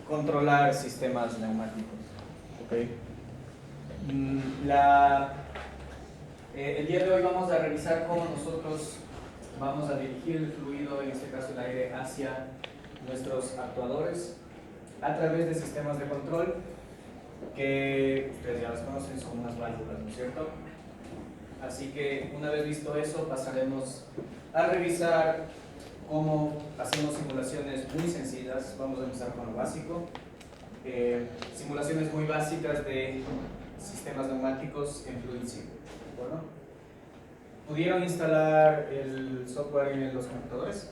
Controlar sistemas neumáticos. Okay. El día de hoy vamos a revisar cómo nosotros vamos a dirigir el fluido, en este caso el aire, hacia nuestros actuadores a través de sistemas de control que ustedes ya los conocen, son unas válvulas, ¿no es cierto? Así que una vez visto eso, pasaremos a revisar cómo hacemos simulaciones muy sencillas. Vamos a empezar con lo básico. Simulaciones muy básicas de sistemas neumáticos en FluidSim. ¿De acuerdo? ¿Pudieron instalar el software en los computadores?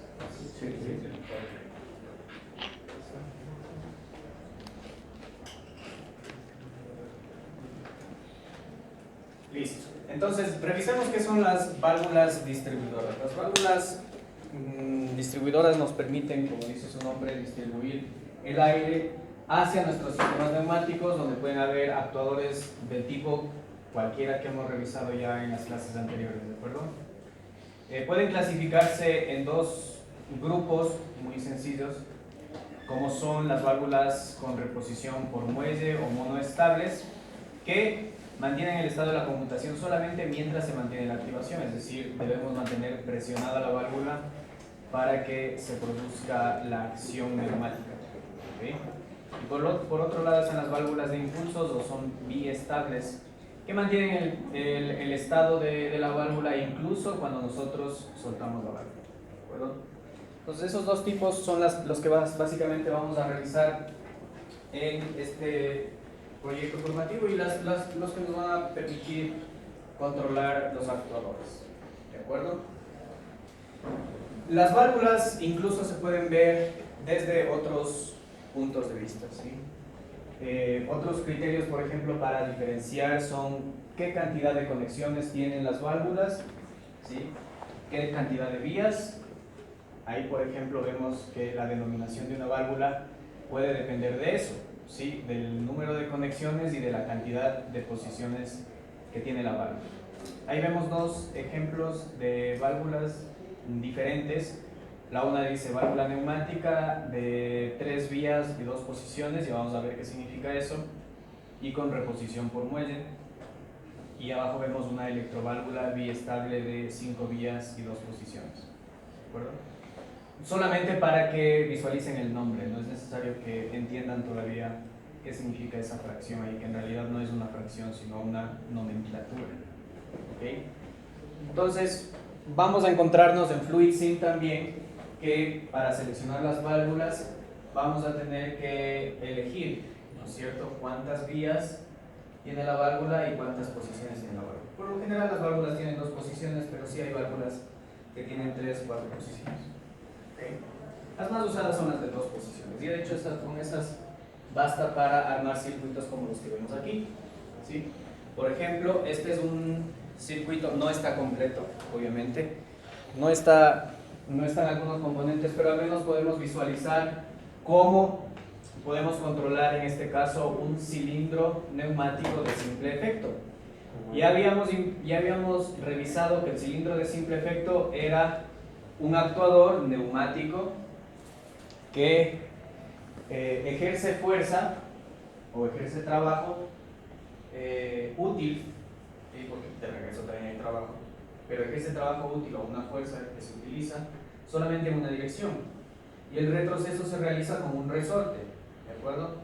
Sí. Listo. Entonces, revisemos qué son las válvulas distribuidoras. Las válvulas distribuidoras nos permiten, como dice su nombre, distribuir el aire hacia nuestros sistemas neumáticos, donde pueden haber actuadores del tipo cualquiera que hemos revisado ya en las clases anteriores, ¿de acuerdo? Pueden clasificarse en dos grupos muy sencillos, como son las válvulas con reposición por muelle o monoestables, que mantienen el estado de la conmutación solamente mientras se mantiene la activación, es decir, debemos mantener presionada la válvula para que se produzca la acción neumática. ¿Okay? Y por otro lado están las válvulas de impulsos, o son biestables, que mantienen el estado de la válvula incluso cuando nosotros soltamos la válvula. ¿De acuerdo? Entonces esos dos tipos son los que básicamente vamos a revisar en este proyecto formativo y los que nos van a permitir controlar los actuadores. ¿De acuerdo? Las válvulas incluso se pueden ver desde otros puntos de vista, ¿sí? Otros criterios, por ejemplo, para diferenciar son qué cantidad de conexiones tienen las válvulas, ¿sí? Qué cantidad de vías. Ahí, por ejemplo, vemos que la denominación de una válvula puede depender de eso, ¿sí? Del número de conexiones y de la cantidad de posiciones que tiene la válvula. Ahí vemos dos ejemplos de válvulas diferentes. La una dice válvula neumática de 3 vías y 2 posiciones, y vamos a ver qué significa eso, y con reposición por muelle. Y abajo vemos una electroválvula biestable de 5 vías y 2 posiciones. ¿De acuerdo? Solamente para que visualicen el nombre, no es necesario que entiendan todavía qué significa esa fracción ahí, que en realidad no es una fracción, sino una nomenclatura. ¿Okay? Entonces, vamos a encontrarnos en FluidSim también que para seleccionar las válvulas vamos a tener que elegir, ¿no es cierto?, cuántas vías tiene la válvula y cuántas posiciones tiene la válvula. Por lo general las válvulas tienen 2 posiciones, pero sí hay válvulas que tienen 3 o 4 posiciones. ¿Okay? Las más usadas son las de 2 posiciones, y de hecho con esas basta para armar circuitos como los que vemos aquí, ¿sí? Por ejemplo, este es un circuito, no está completo, obviamente, no están algunos componentes, pero al menos podemos visualizar cómo podemos controlar en este caso un cilindro neumático de simple efecto. Ya habíamos revisado que el cilindro de simple efecto era un actuador neumático que ejerce fuerza o ejerce trabajo útil, porque de regreso también hay trabajo, pero ejerce trabajo útil o una fuerza que se utiliza solamente en una dirección, y el retroceso se realiza con un resorte, ¿de acuerdo?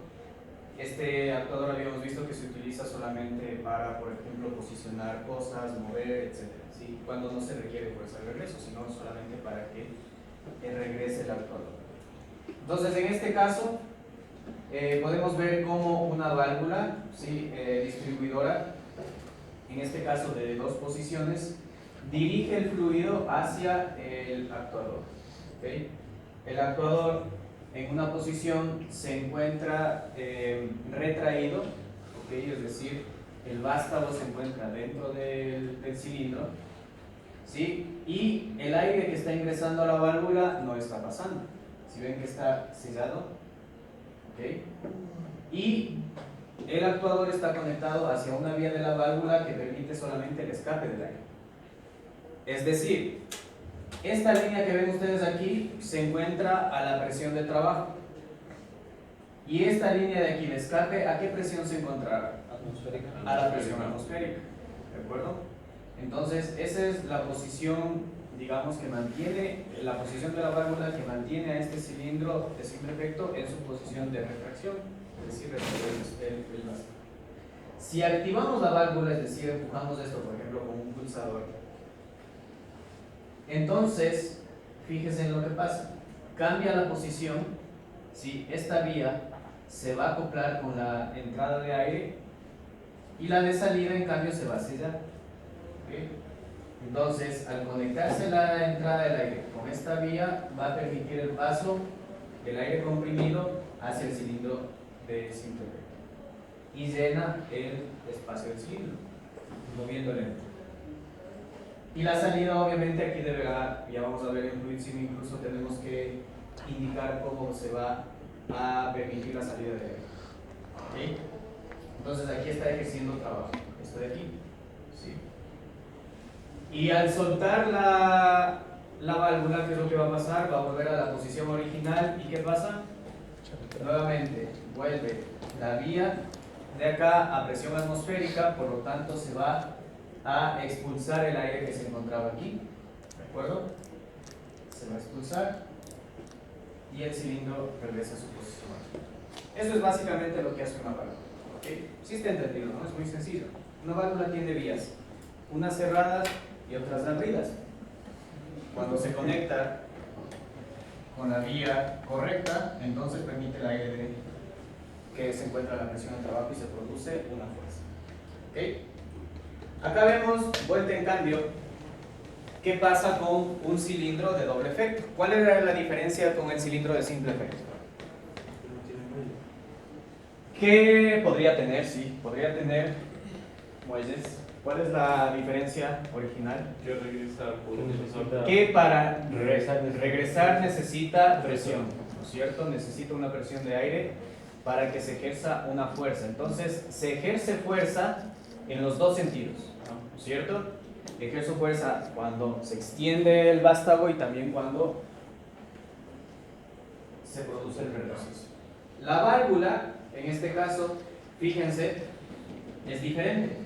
Este actuador habíamos visto que se utiliza solamente para, por ejemplo, posicionar cosas, mover, etc. ¿Sí? Cuando no se requiere fuerza de regreso, sino solamente para que regrese el actuador. Entonces, en este caso, podemos ver cómo una válvula, ¿sí?, distribuidora, en este caso de 2 posiciones, dirige el fluido hacia el actuador. ¿Okay? El actuador en una posición se encuentra retraído, ¿okay? Es decir, el vástago se encuentra dentro del cilindro, ¿sí? Y el aire que está ingresando a la válvula no está pasando. Si ven que está sellado, ¿okay? Y el actuador está conectado hacia una vía de la válvula que permite solamente el escape del aire. Es decir, esta línea que ven ustedes aquí se encuentra a la presión de trabajo, Y esta línea de aquí de escape, ¿a qué presión se encontrará? Atmosférica. A la presión atmosférica, ¿de acuerdo? Entonces, esa es la posición, digamos, que mantiene, la posición de la válvula que mantiene a este cilindro de simple efecto en su posición de refracción, es decir, el vacío. Si activamos la válvula, es decir, empujamos esto, por ejemplo, con un pulsador, entonces, fíjese en lo que pasa, cambia la posición, ¿sí? Esta vía se va a acoplar con la entrada de aire y la de salida, en cambio, se va a sellar. ¿Okay? Entonces, al conectarse la entrada del aire con esta vía, va a permitir el paso del aire comprimido hacia el cilindro de simple efecto y llena el espacio del cilindro, moviéndole. Y la salida, obviamente, aquí deberá, ya vamos a ver en Fluid Sim, incluso tenemos que indicar cómo se va a permitir la salida de aire. ¿Okay? Entonces, aquí está ejerciendo trabajo, esto de aquí. ¿Sí? Y al soltar la válvula, ¿qué es lo que va a pasar? Va a volver a la posición original. ¿Y qué pasa? Nuevamente, vuelve la vía de acá a presión atmosférica, por lo tanto se va a expulsar el aire que se encontraba aquí, ¿de acuerdo? Se va a expulsar y el cilindro regresa a su posición. Eso es básicamente lo que hace una válvula, ¿ok? Sí está entendido, ¿no? Es muy sencillo. Una válvula tiene vías, unas cerradas y otras abridas. Cuando se conecta con la vía correcta, entonces permite el aire que se encuentra a la presión de trabajo y se produce una fuerza. ¿Ok? Acá vemos, vuelta en cambio, qué pasa con un cilindro de doble efecto. ¿Cuál era la diferencia con el cilindro de simple efecto? ¿Qué podría tener? Sí, podría tener muelles. ¿Cuál es la diferencia original? Que regresar por Que para regresar necesita presión, ¿no es cierto? Necesita una presión de aire para que se ejerza una fuerza. Entonces, se ejerce fuerza en los dos sentidos, ¿no es cierto? Ejerzo fuerza cuando se extiende el vástago y también cuando se produce el retroceso. La válvula, en este caso, fíjense, es diferente.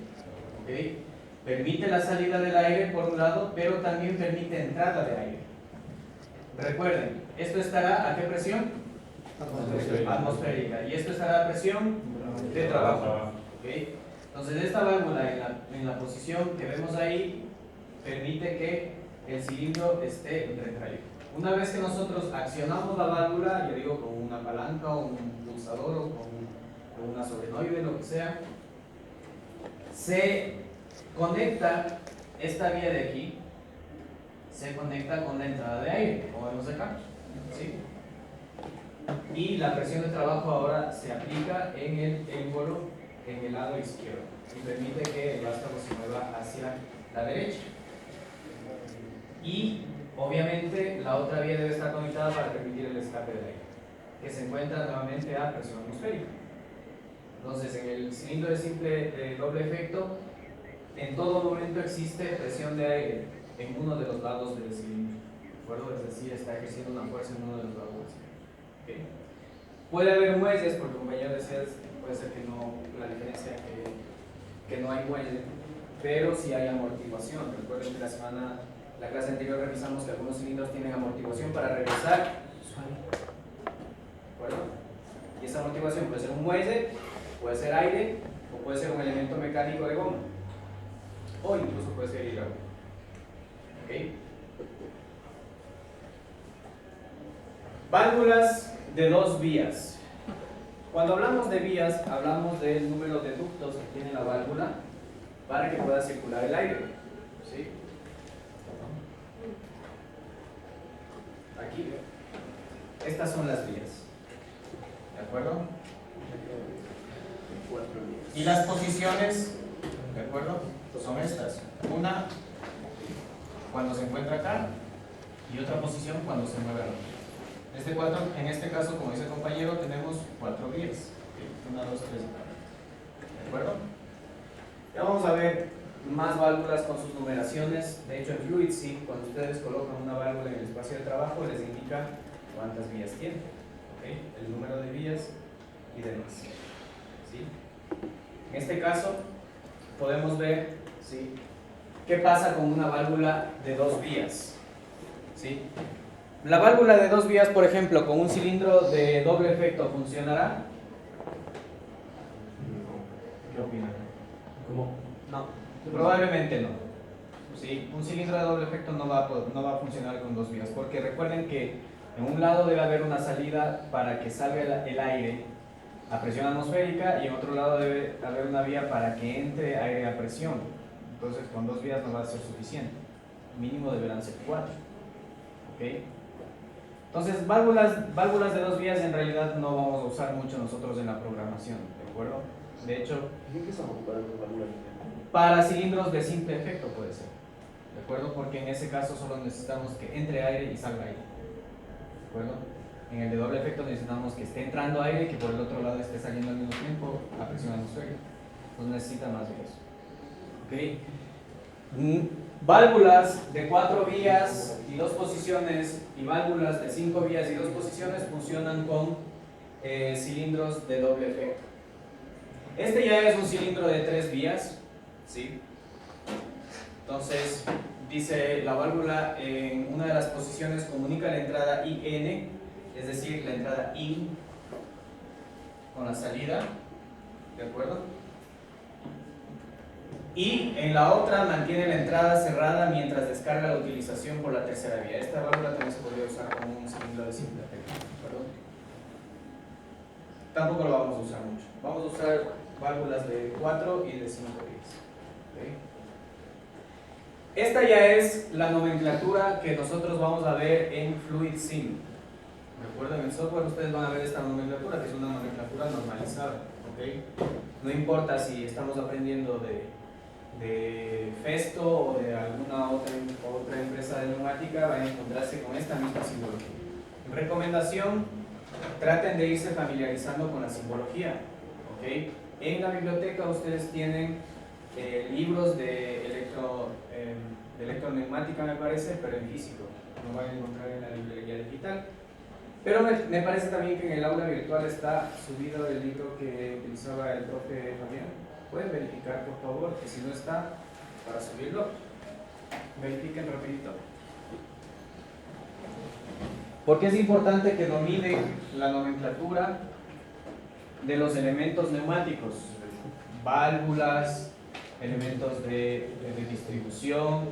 ¿Okay? Permite la salida del aire por un lado, pero también permite entrada de aire. Recuerden, esto estará a qué presión? Atmosférica. Y esto estará a presión de trabajo. ¿Okay? Entonces esta válvula en la posición que vemos ahí permite que el cilindro esté retraído. Una vez que nosotros accionamos la válvula, yo digo con una palanca o un pulsador o con una solenoide, lo que sea, se conecta esta vía de aquí, se conecta con la entrada de aire, como vemos acá, ¿sí? Y la presión de trabajo ahora se aplica en el émbolo, en el lado izquierdo, y permite que el vástago se mueva hacia la derecha. Y obviamente la otra vía debe estar conectada para permitir el escape del aire, que se encuentra nuevamente a presión atmosférica. Entonces, en el cilindro de doble efecto, en todo momento existe presión de aire en uno de los lados del cilindro, ¿de acuerdo? Es decir, está ejerciendo una fuerza en uno de los lados del cilindro. ¿Okay? Puede haber muelles, porque el compañero decía, puede ser que no, la diferencia que no hay muelle, pero sí hay amortiguación. Recuerden que la clase anterior revisamos que algunos cilindros tienen amortiguación para regresar, ¿de acuerdo? Y esa amortiguación puede ser un muelle, puede ser aire o puede ser un elemento mecánico de goma o incluso puede ser hidráulico. ¿Okay? Válvulas de dos vías. Cuando hablamos de vías, hablamos del número de ductos que tiene la válvula para que pueda circular el aire. ¿Sí? Aquí, estas son las vías. ¿De acuerdo? Y las posiciones, ¿de acuerdo? Son estas. Una cuando se encuentra acá y otra posición cuando se mueve al otro. En este caso, como dice el compañero, tenemos 4 vías. 1, 2, 3, 4. ¿De acuerdo? Ya vamos a ver más válvulas con sus numeraciones. De hecho, en Fluid Sim, cuando ustedes colocan una válvula en el espacio de trabajo, les indica cuántas vías tiene. ¿Okay? El número de vías y demás. ¿Sí? En este caso, podemos ver, ¿sí?, qué pasa con una válvula de 2 vías. ¿Sí? La válvula de 2 vías, por ejemplo, con un cilindro de doble efecto, ¿funcionará? ¿Qué opinan? ¿Cómo? No, probablemente no. ¿Sí? Un cilindro de doble efecto no va a funcionar con 2 vías, porque recuerden que en un lado debe haber una salida para que salga el aire a presión atmosférica y en otro lado debe haber una vía para que entre aire a presión. Entonces con 2 vías no va a ser suficiente, mínimo deberán ser 4. ¿Ok? Entonces válvulas de 2 vías en realidad no vamos a usar mucho nosotros en la programación, ¿de acuerdo? De hecho, ¿Y qué estamos ocupando válvula? para cilindros de simple efecto puede ser, ¿de acuerdo? Porque en ese caso solo necesitamos que entre aire y salga aire, ¿de acuerdo? En el de doble efecto necesitamos que esté entrando aire y que por el otro lado esté saliendo al mismo tiempo a presión atmosférica. Entonces necesita más vías. ¿Ok? Válvulas de 4 vías y 2 posiciones y válvulas de 5 vías y 2 posiciones funcionan con cilindros de doble efecto. Este ya es un cilindro de 3 vías, ¿sí? Entonces, dice la válvula en una de las posiciones comunica la entrada IN, es decir, la entrada IN con la salida, ¿de acuerdo? Y en la otra mantiene la entrada cerrada mientras descarga la utilización por la tercera vía. Esta válvula también se podría usar como un cilindro de simple efecto, ¿de acuerdo? Tampoco lo vamos a usar mucho. Vamos a usar válvulas de 4 y de 5 vías. ¿Okay? Esta ya es la nomenclatura que nosotros vamos a ver en FluidSim. Recuerden, en el software ustedes van a ver esta nomenclatura, que es una nomenclatura normalizada. ¿Okay? No importa si estamos aprendiendo de Festo o de alguna otra empresa de neumática, van a encontrarse con esta misma simbología. Recomendación: traten de irse familiarizando con la simbología. ¿Okay? En la biblioteca ustedes tienen libros de electroneumática, me parece, pero en físico. No van a encontrar en la librería digital. Pero me parece también que en el aula virtual está subido el libro que utilizaba el profe Fabián. Pueden verificar, por favor, que si no está, para subirlo, verifiquen rapidito. Porque es importante que dominen la nomenclatura de los elementos neumáticos, válvulas, elementos de distribución,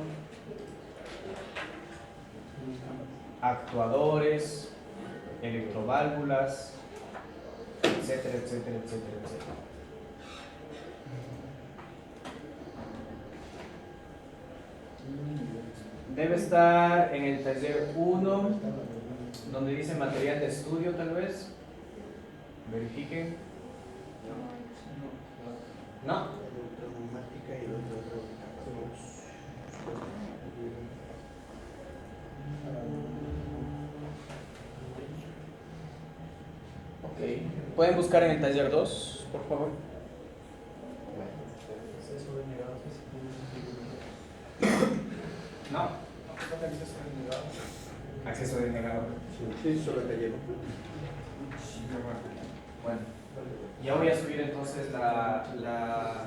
actuadores, electroválvulas, etcétera, etcétera, etcétera, etcétera. Debe estar en el taller 1, donde dice material de estudio, tal vez. Verifiquen. ¿No? Ok. ¿Pueden buscar en el taller 2, por favor? No. Acceso denegado. Sí, solo te llevo. Bueno, ya voy a subir entonces la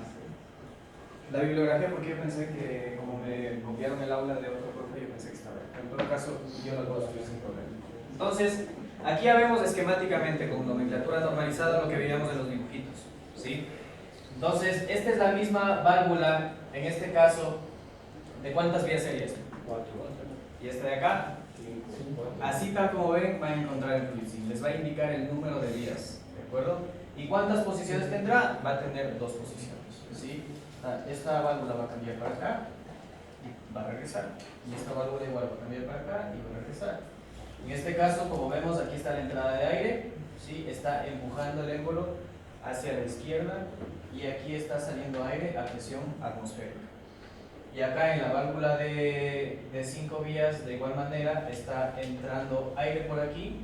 bibliografía, porque yo pensé que como me copiaron el aula de otro profe, yo pensé que estaba. En todo caso, yo lo puedo subir sin problema. Entonces, aquí ya vemos esquemáticamente con nomenclatura normalizada lo que veíamos en los dibujitos, ¿sí? Entonces, esta es la misma válvula, en este caso, ¿de cuántas vías sería esto? 4. ¿Y esta de acá? Así tal como ven, van a encontrar el FluidSim. Les va a indicar el número de vías, ¿de acuerdo? ¿Y cuántas posiciones tendrá? Va a tener 2 posiciones, ¿sí? Esta válvula va a cambiar para acá y va a regresar. Y esta válvula igual va a cambiar para acá y va a regresar. En este caso, como vemos, aquí está la entrada de aire, ¿sí? Está empujando el émbolo hacia la izquierda y aquí está saliendo aire a presión atmosférica. Y acá en la válvula de 5 vías, de igual manera, está entrando aire por aquí,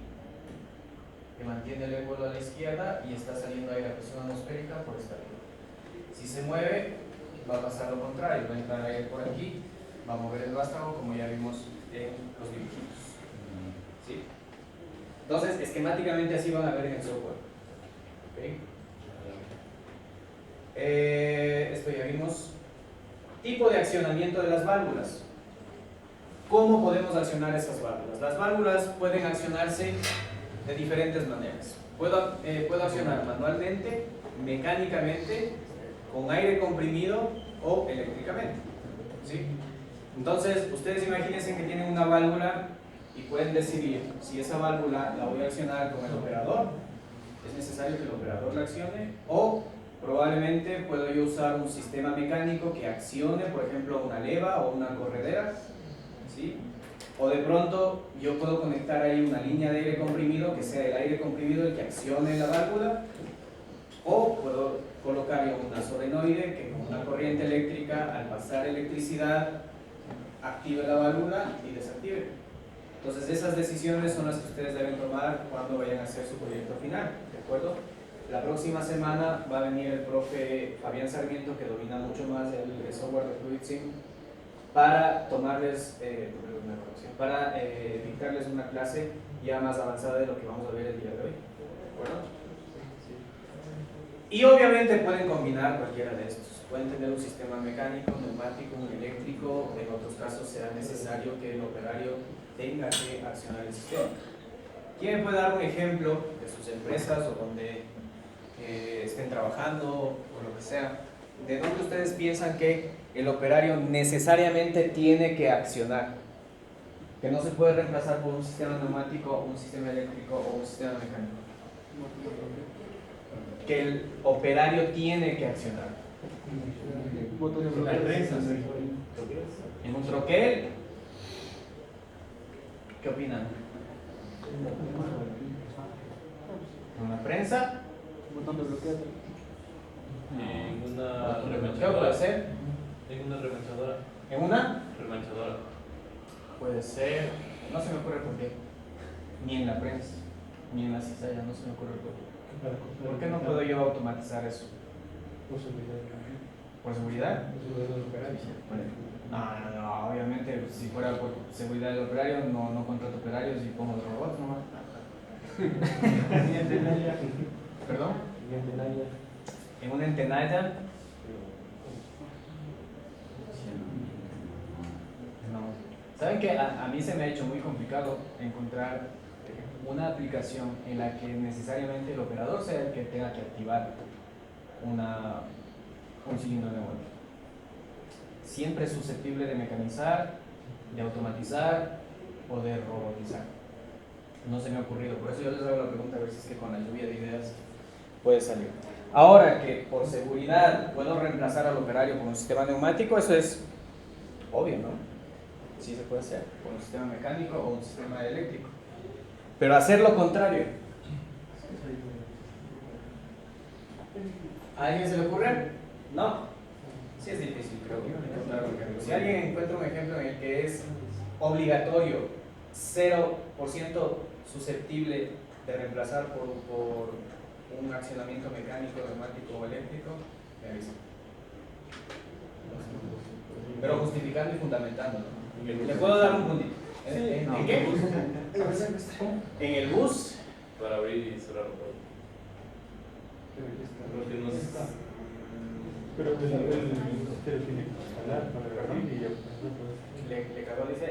que mantiene el émbolo a la izquierda, y está saliendo aire a presión atmosférica por esta vía. Si se mueve, va a pasar lo contrario, va a entrar aire por aquí, va a mover el vástago, como ya vimos en los dibujitos. ¿Sí? Entonces, esquemáticamente así van a ver en el software. ¿Ok? Esto ya vimos. Tipo de accionamiento de las válvulas. ¿Cómo podemos accionar esas válvulas? Las válvulas pueden accionarse de diferentes maneras. Puedo accionar manualmente, mecánicamente, con aire comprimido o eléctricamente. ¿Sí? Entonces, ustedes imagínense que tienen una válvula y pueden decidir si esa válvula la voy a accionar con el operador, es necesario que el operador la accione, o probablemente puedo yo usar un sistema mecánico que accione, por ejemplo, una leva o una corredera, ¿sí? O de pronto yo puedo conectar ahí una línea de aire comprimido, que sea el aire comprimido el que accione la válvula, o puedo colocar yo una solenoide que con una corriente eléctrica, al pasar electricidad, active la válvula y desactive. Entonces esas decisiones son las que ustedes deben tomar cuando vayan a hacer su proyecto final, ¿de acuerdo? La próxima semana va a venir el profe Fabián Sarmiento, que domina mucho más el software de FluidSim, para tomarles, para dictarles una clase ya más avanzada de lo que vamos a ver el día de hoy, ¿de acuerdo? Y obviamente pueden combinar cualquiera de estos. Pueden tener un sistema mecánico, neumático, un eléctrico. En otros casos será necesario que el operario tenga que accionar el sistema. ¿Quién puede dar un ejemplo de sus empresas o donde estén trabajando o lo que sea? ¿De dónde ustedes piensan que el operario necesariamente tiene que accionar? Que no se puede reemplazar por un sistema neumático, un sistema eléctrico o un sistema mecánico. Que el operario tiene que accionar. En un troquel, ¿qué opinan? En una prensa, En una ¿qué puede remanchadora. ser? En una remanchadora. ¿En una? Remanchadora. Puede ser, no se me ocurre por qué. Ni en la prensa, ni en la cizalla, no se me ocurre por qué. ¿Por qué no puedo yo automatizar eso? ¿Por seguridad? No, obviamente, si fuera por seguridad del operario, no contrato operarios y pongo los robots nomás. ¿Perdón? En una entenalla. No. ¿Saben que a mí se me ha hecho muy complicado encontrar una aplicación en la que necesariamente el operador sea el que tenga que activar un cilindro neumático? Siempre es susceptible de mecanizar, de automatizar o de robotizar. No se me ha ocurrido, por eso yo les hago la pregunta a ver si es que con la lluvia de ideas puede salir. Ahora que por seguridad puedo reemplazar al operario con un sistema neumático, eso es obvio, ¿no? Sí se puede hacer con un sistema mecánico o un sistema eléctrico. Pero hacer lo contrario. ¿A alguien se le ocurre? No. Sí es difícil, creo que encontrar un ejemplo. Si alguien encuentra un ejemplo en el que es obligatorio, 0% susceptible de reemplazar por un accionamiento mecánico, neumático o eléctrico, me avisa. Pero justificando y fundamentando, ¿no? ¿Le puedo dar un puntito? ¿En qué? En el bus. Para abrir y cerrar todo. Porque no es. Pero pues el tiene que jalar para abrir y ya. Le cagó, dice.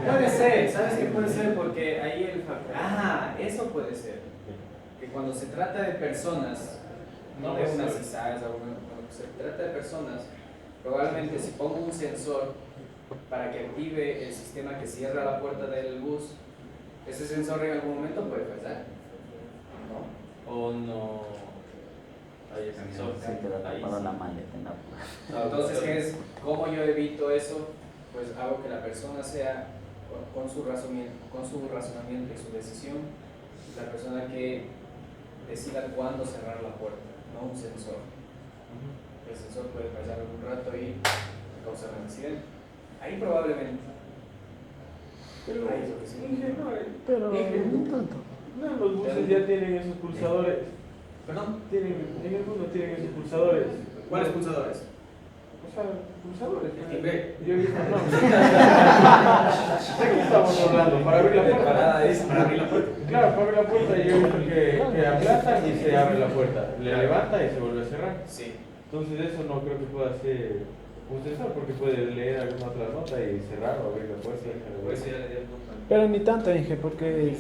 Puede ser, ¿sabes qué puede ser? Porque ahí el factor. Eso puede ser. Que cuando se trata de personas, no de unas cizadas, cuando se trata de personas, probablemente si pongo un sensor para que active el sistema que cierra la puerta del bus, ese sensor en algún momento puede fallar, ¿no? O no. Hay sensor. Sí, te la Ahí taparon sí. la maleta en la puerta. Entonces, ¿qué es? ¿Cómo yo evito eso? Pues hago que la persona sea, con su razonamiento y su decisión, la persona que decida cuándo cerrar la puerta, no un sensor. El sensor puede fallar algún rato y causar un accidente. Ahí probablemente. Pero, Ahí es lo que sí. Pero no tanto. no, los buses ya tienen esos pulsadores. ¿Perdón? En algunos tienen esos pulsadores. ¿Cuáles pulsadores? O sea, pulsadores. El timbre. Yo he visto, no. Sé que estamos hablando, para abrir la puerta. Para abrir la puerta. Claro, para abrir la puerta yo he visto que aplasta y se abre la puerta. Le levanta y se vuelve a cerrar. Sí. Entonces eso no creo que pueda ser un sensor porque puede leer alguna otra nota y cerrar o abrir la puerta. Por eso ya le di el punto. Pero ni tanto, Inge, porque,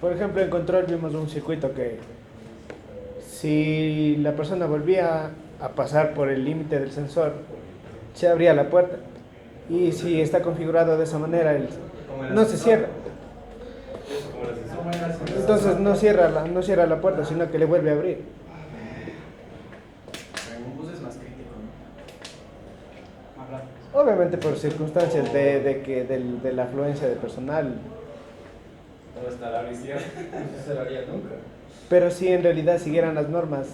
por ejemplo, en control vimos un circuito que si la persona volvía a pasar por el límite del sensor, se abría la puerta. Y si está configurado de esa manera, no se cierra. Eso como la sensor. Entonces no cierra la puerta, sino que le vuelve a abrir. En un bus es más crítico, ¿no? Más rápido. Obviamente por circunstancias de la afluencia de personal. ¿Dónde está la izquierda? No se cerraría nunca. Pero si en realidad siguieran las normas,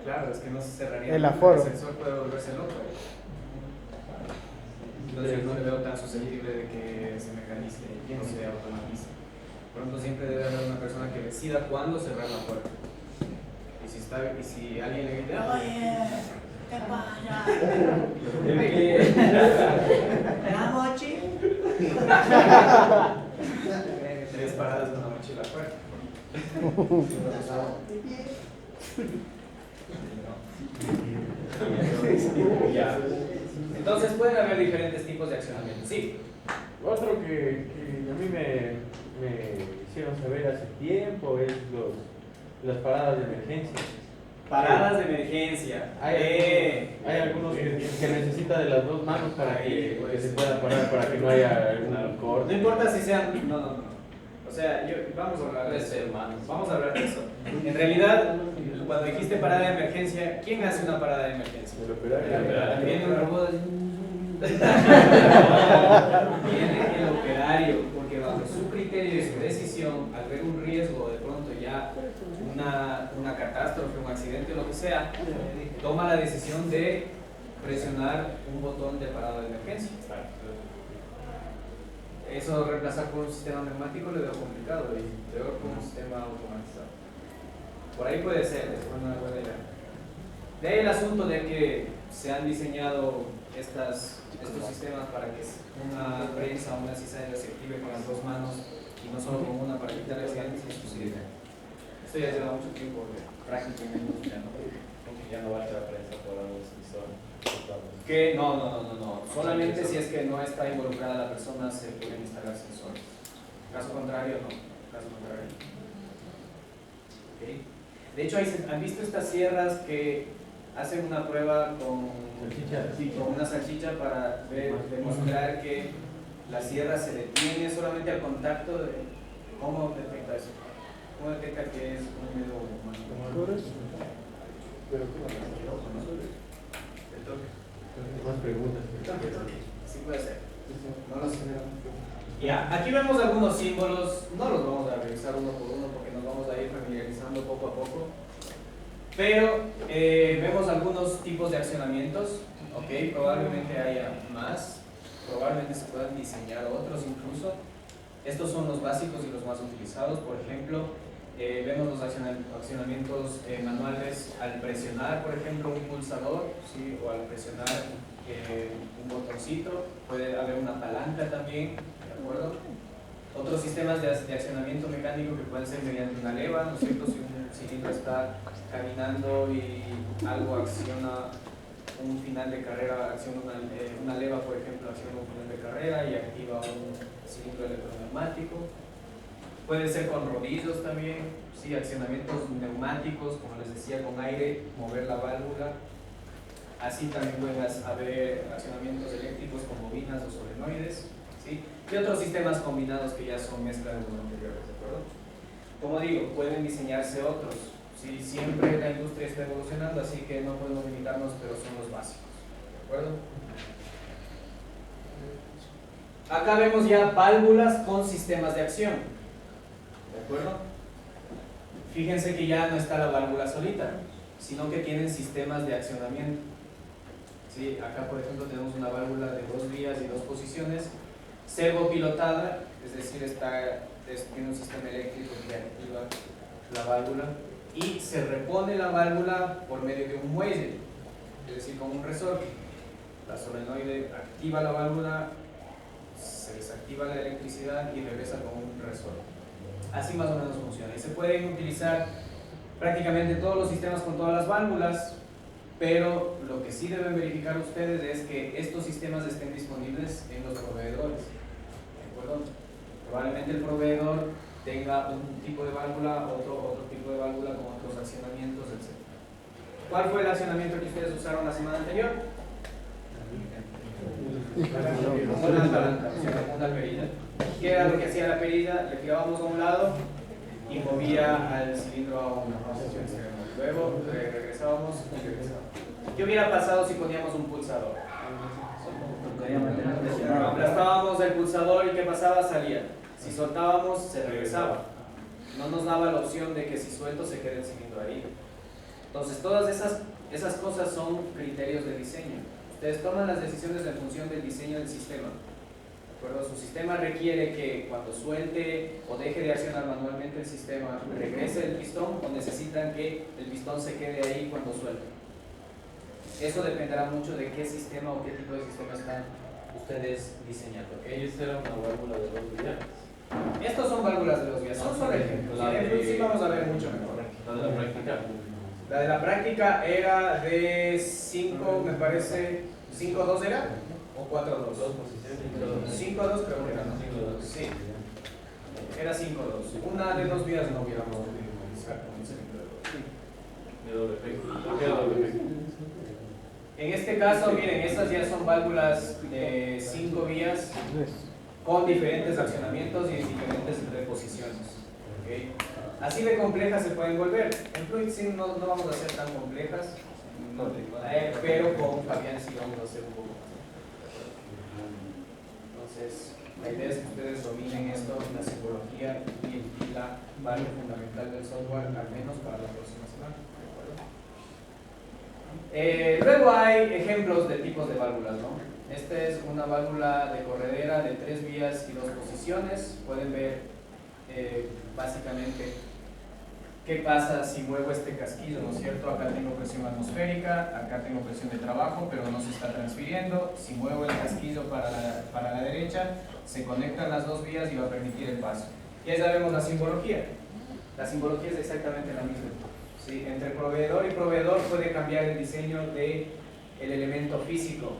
Claro, es que no se cerraría. El nunca, aforo. El sensor puede volverse loco. Entonces no le veo tan susceptible de que se mecanice y no se automatice. Por ejemplo, siempre debe haber una persona que decida cuándo cerrar la puerta. Y si alguien le grita, oye, ¿qué pasa? ¿La mochi? Tres paradas con la mochila afuera. Ya. Entonces pueden haber diferentes tipos de accionamiento. Sí. Otro que a mí me hicieron saber hace tiempo es las paradas de emergencia. Paradas de emergencia. Hay algunos que necesita de las dos manos para que se pueda parar, para que no haya algún No corte. importa si sean. No. O sea, vamos a hablar de Puede eso. ser manos. Vamos a hablar de eso. En realidad, cuando dijiste parada de emergencia, ¿quién hace una parada de emergencia? El operario. Viene un robot. Viene el operario, porque bajo su criterio y su decisión, al ver un riesgo, de pronto ya una catástrofe, un accidente o lo que sea, toma la decisión de presionar un botón de parada de emergencia. Eso reemplazar por un sistema neumático le veo complicado y peor por un sistema automatizado. Por ahí puede ser, es una buena idea. De ahí el asunto de que se han diseñado estos sistemas para que una prensa o una cizaña se active con las dos manos y no solo con una para quitar accidentes, esto sí. Esto ya lleva mucho tiempo de práctica en la industria, ¿no? Porque ya no va a echar prensa por los sensores. Que no. Solamente si es que no está involucrada la persona se pueden instalar sensores. Caso contrario, no. Caso contrario. Okay. De hecho, ¿han visto estas sierras que hacen una prueba con una salchicha para demostrar que la sierra se detiene solamente al contacto de... ¿Cómo detecta eso? ¿Cómo detecta que es un medio humano? Pero ¿qué va a hacer? El toque. Más preguntas. Sí puede ser. No lo sé. Ya, aquí vemos algunos símbolos, no los vamos a revisar uno por uno porque nos vamos a ir familiarizando poco a poco. Pero vemos algunos tipos de accionamientos, ok, probablemente haya más, probablemente se puedan diseñar otros incluso. Estos son los básicos y los más utilizados, por ejemplo, vemos los accionamientos manuales al presionar, por ejemplo, un pulsador, ¿sí? O al presionar un botoncito, puede haber una palanca también, ¿de acuerdo? Otros sistemas de accionamiento mecánico que pueden ser mediante una leva, ¿no es cierto? Si un cilindro está caminando y algo acciona un final de carrera, acciona una leva, por ejemplo, acciona un final de carrera y activa un cilindro electroneumático. Puede ser con rodillos también, sí, accionamientos neumáticos, como les decía, con aire, mover la válvula. Así también pueden haber accionamientos eléctricos con bobinas o solenoides, ¿sí? Y otros sistemas combinados que ya son mezcla de los anteriores, ¿de acuerdo? Como digo, pueden diseñarse otros, ¿sí? Siempre la industria está evolucionando, así que no podemos limitarnos, pero son los básicos, ¿de acuerdo? Acá vemos ya válvulas con sistemas de acción, ¿de acuerdo? Fíjense que ya no está la válvula solita, sino que tienen sistemas de accionamiento. ¿Sí? Acá, por ejemplo, tenemos una válvula de 2 vías y 2 posiciones, servopilotada, es decir, tiene un sistema eléctrico que activa la válvula y se repone la válvula por medio de un muelle, es decir, con un resorte. La solenoide activa la válvula, se desactiva la electricidad y regresa con un resorte. Así más o menos funciona. Y se pueden utilizar prácticamente todos los sistemas con todas las válvulas, pero lo que sí deben verificar ustedes es que estos sistemas estén disponibles en los proveedores. ¿De acuerdo? Probablemente el proveedor tenga un tipo de válvula, otro tipo de válvula con otros accionamientos, etc. ¿Cuál fue el accionamiento que ustedes usaron la semana anterior? Una perilla. ¿Qué era lo que hacía la perilla? Le tirábamos a un lado y movía al cilindro a una posición externa. Luego regresábamos y regresábamos. ¿Qué hubiera pasado si poníamos un pulsador? Aplastábamos el pulsador y ¿qué pasaba? Salía. Si soltábamos, se regresaba. No nos daba la opción de que si suelto se quede el cilindro ahí. Entonces, todas esas cosas son criterios de diseño. Ustedes toman las decisiones en función del diseño del sistema. ¿De acuerdo? Su sistema requiere que cuando suelte o deje de accionar manualmente el sistema, regrese el pistón, o necesitan que el pistón se quede ahí cuando suelte. Eso dependerá mucho de qué sistema o qué tipo de sistema están ustedes diseñando. Ellos eran una válvula de 2 vías. Estos son válvulas de 2 vías, son solo ejemplos. Ejemplos sí vamos a ver mucho mejor. La de la práctica. La de la práctica era de 5, me parece, 5-2 era, o 4-2. 2 posiciones. 5-2 creo que era, ¿no? 5-2. Sí, era 5-2. Una de 2 vías no hubiéramos podido utilizar con un cilindro de 2. De doble efecto. ¿Por qué doble efecto? En este caso, miren, estas ya son válvulas de 5 vías con diferentes accionamientos y diferentes reposiciones. ¿Okay? Así de complejas se pueden volver. En FluidSync no vamos a hacer tan complejas, pero con Fabián sí vamos a hacer un poco más. Entonces, la idea es que ustedes dominen esto, la simbología y la base fundamental del software, al menos para la próxima semana. Luego hay ejemplos de tipos de válvulas, ¿no? Esta es una válvula de corredera de 3 vías y 2 posiciones. Pueden ver básicamente qué pasa si muevo este casquillo, ¿no es cierto? Acá tengo presión atmosférica, acá tengo presión de trabajo, pero no se está transfiriendo. Si muevo el casquillo para la derecha, se conectan las 2 vías y va a permitir el paso. Ya sabemos la simbología. La simbología es exactamente la misma. ¿Sí? Entre proveedor y proveedor puede cambiar el diseño del elemento físico,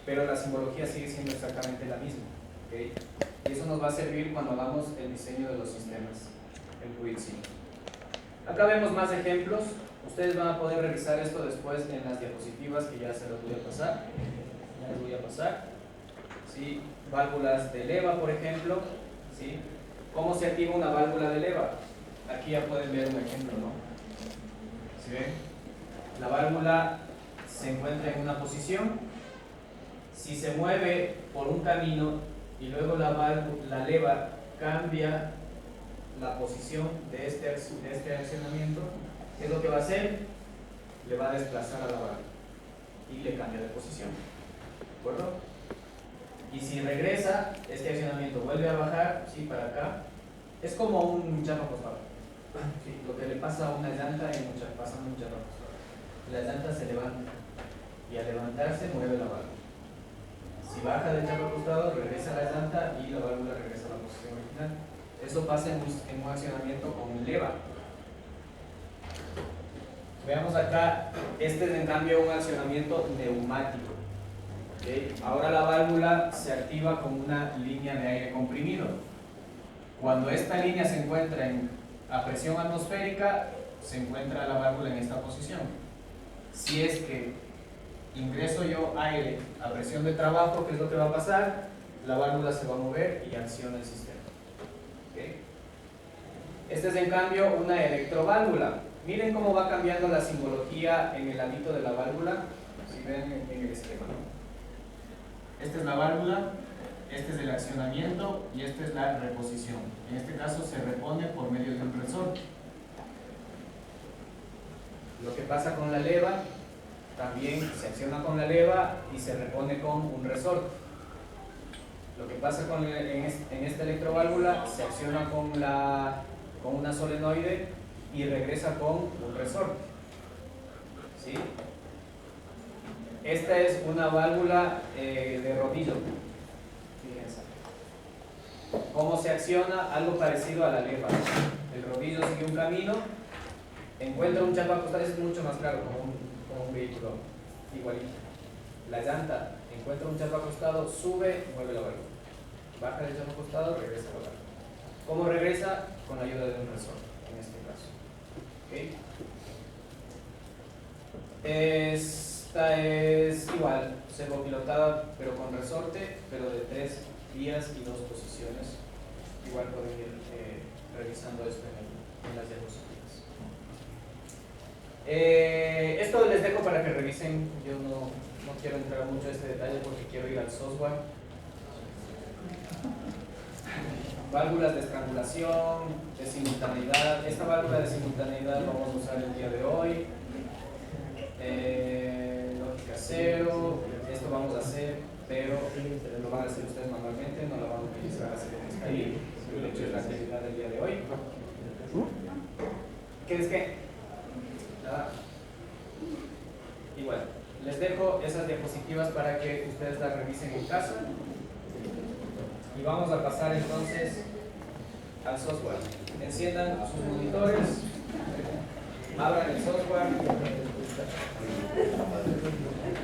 pero la simbología sigue siendo exactamente la misma. ¿Okay? Y eso nos va a servir cuando hagamos el diseño de los sistemas en FluidSync. Acá vemos más ejemplos. Ustedes van a poder revisar esto después en las diapositivas que ya se las voy a pasar. ¿Sí? Válvulas de leva, por ejemplo. ¿Sí? ¿Cómo se activa una válvula de leva? Aquí ya pueden ver un ejemplo, ¿no? ¿Sí ven? La válvula se encuentra en una posición. Si se mueve por un camino y luego la leva cambia la posición de este accionamiento, ¿qué es lo que va a hacer? Le va a desplazar a la válvula y le cambia de posición. ¿De acuerdo? Y si regresa, este accionamiento vuelve a bajar, ¿sí? Para acá. Es como un chapapostado. Sí, lo que le pasa a una llanta pasa a un chapapostado. La llanta se levanta y al levantarse mueve la válvula. Si baja del chapapostado, regresa la llanta y la válvula regresa a la posición original. Eso pasa en un accionamiento con leva. Veamos acá, este es en cambio un accionamiento neumático. ¿Okay? Ahora la válvula se activa con una línea de aire comprimido. Cuando esta línea se encuentra a presión atmosférica, se encuentra la válvula en esta posición. Si es que ingreso yo aire a presión de trabajo, ¿qué es lo que va a pasar? La válvula se va a mover y acciona el sistema. ¿Okay? Esta es en cambio una electroválvula. Miren cómo va cambiando la simbología en el ladito de la válvula. Si ven en el esquema, ¿no? Esta es la válvula, este es el accionamiento y esta es la reposición. En este caso se repone por medio de un resorte. Lo que pasa con la leva, también se acciona con la leva y se repone con un resorte. Lo que pasa en esta electroválvula, se acciona con una solenoide y regresa con un resorte. ¿Sí? Esta es una válvula de rodillo. Fíjense. ¿Cómo se acciona? Algo parecido a la leva. El rodillo sigue un camino, encuentra un chapa acostado, es mucho más claro, como un vehículo igualito. La llanta encuentra un chapa acostado, sube, mueve la válvula. Baja del chapa acostado, regresa a la válvula. ¿Cómo regresa? Con la ayuda de un resorte, en este caso. ¿Okay? Esta es igual, servopilotada, pero con resorte, pero de 3 vías y 2 posiciones. Igual pueden ir revisando esto en las diapositivas. Esto les dejo para que revisen. Yo no quiero entrar mucho a este detalle porque quiero ir al software. Válvulas de estrangulación, de simultaneidad. Esta válvula de simultaneidad vamos a usar el día de hoy. Lógica 0. Esto vamos a hacer, pero lo van a hacer ustedes manualmente, no lo van a utilizar así como está ahí. De hecho, es la actividad del día de hoy. ¿Qué es qué? Nada. Igual, les dejo esas diapositivas para que ustedes las revisen en casa. Y vamos a pasar entonces al software. Enciendan sus monitores, abran el software.